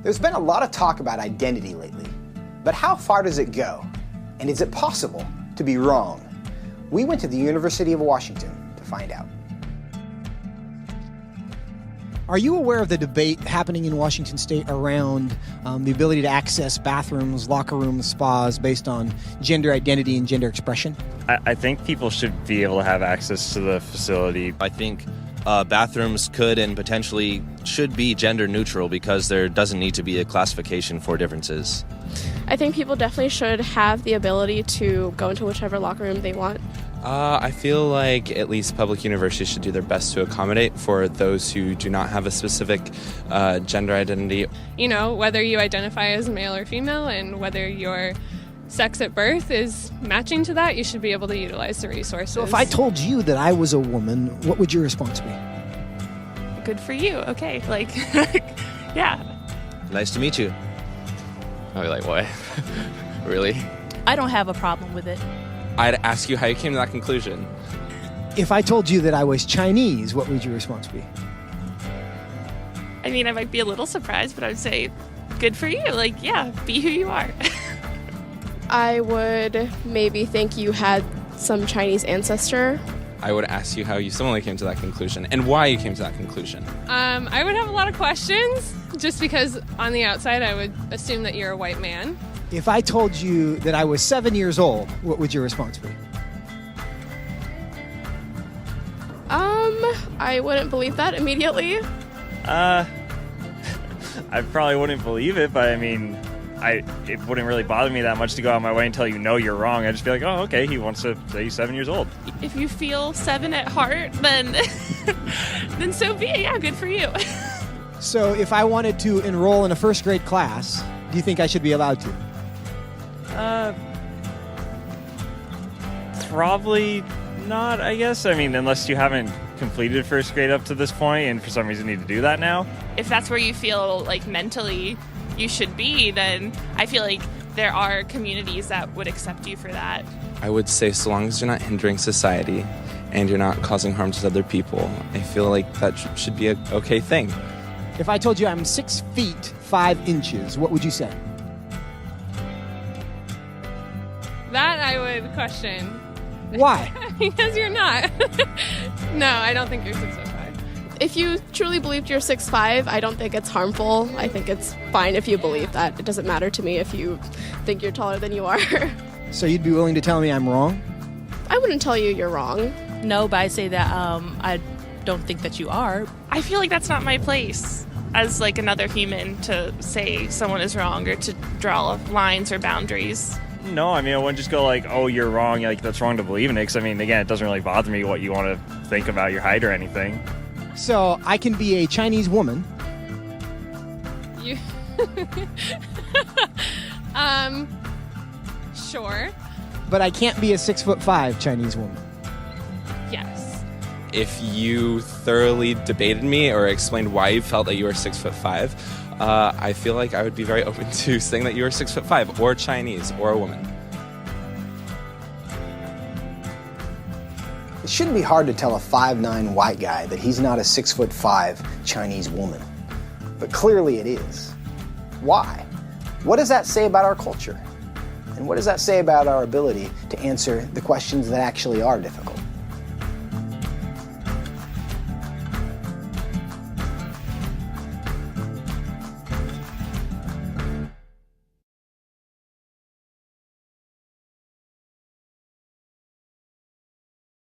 There's been a lot of talk about identity lately, but how far does it go? And is it possible to be wrong? We went to the University of Washington to find out. Are you aware of the debate happening in Washington State around the ability to access bathrooms, locker rooms, spas based on gender identity and gender expression? I think people should be able to have access to the facility. I think bathrooms could and potentially should be gender neutral because there doesn't need to be a classification for differences. I think people definitely should have the ability to go into whichever locker room they want. I feel like at least public universities should do their best to accommodate for those who do not have a specific gender identity. You know, whether you identify as male or female and whether your sex at birth is matching to that, you should be able to utilize the resources. So if I told you that I was a woman, what would your response be? Good for you. Okay. Like, yeah. Nice to meet you. I'd be like, what? Really? I don't have a problem with it. I'd ask you how you came to that conclusion. If I told you that I was Chinese, what would your response be? I mean, I might be a little surprised, but I would say, good for you. Like, yeah, be who you are. I would maybe think you had some Chinese ancestor. I would ask you how you similarly came to that conclusion and why you came to that conclusion. I would have a lot of questions just because on the outside I would assume that you're a white man. If I told you that I was 7 years old, what would your response be? I wouldn't believe that immediately. I probably wouldn't believe it, but I mean, it wouldn't really bother me that much to go out my way and tell you, no, you're wrong. I'd just be like, oh, okay, he wants to say he's 7 years old. If you feel 7 at heart, then then so be it. Yeah, good for you. So if I wanted to enroll in a first grade class, do you think I should be allowed to? Probably not, I guess. I mean, unless you haven't completed first grade up to this point and for some reason need to do that now. If that's where you feel like mentally you should be, then I feel like there are communities that would accept you for that. I would say so long as you're not hindering society and you're not causing harm to other people, I feel like that should be an okay thing. If I told you I'm 6 feet 5 inches, what would you say? That I would question. Why? Because you're not. No, I don't think you're 6'5". If you truly believed you're 6'5", I don't think it's harmful. I think it's fine if you believe that. It doesn't matter to me if you think you're taller than you are. So you'd be willing to tell me I'm wrong? I wouldn't tell you you're wrong. No, but I say that I don't think that you are. I feel like that's not my place as like another human to say someone is wrong or to draw lines or boundaries. No, I mean, I wouldn't just go like, oh, you're wrong, like that's wrong to believe in it, because I mean, again, it doesn't really bother me what you want to think about your height or anything. So I can be a Chinese woman. You sure. But I can't be a 6'5" Chinese woman. Yes. If you thoroughly debated me or explained why you felt that you were 6'5", I feel like I would be very open to saying that you were 6'5", or Chinese, or a woman. It shouldn't be hard to tell a 5'9" white guy that he's not a 6'5" Chinese woman. But clearly it is. Why? What does that say about our culture? And what does that say about our ability to answer the questions that actually are difficult?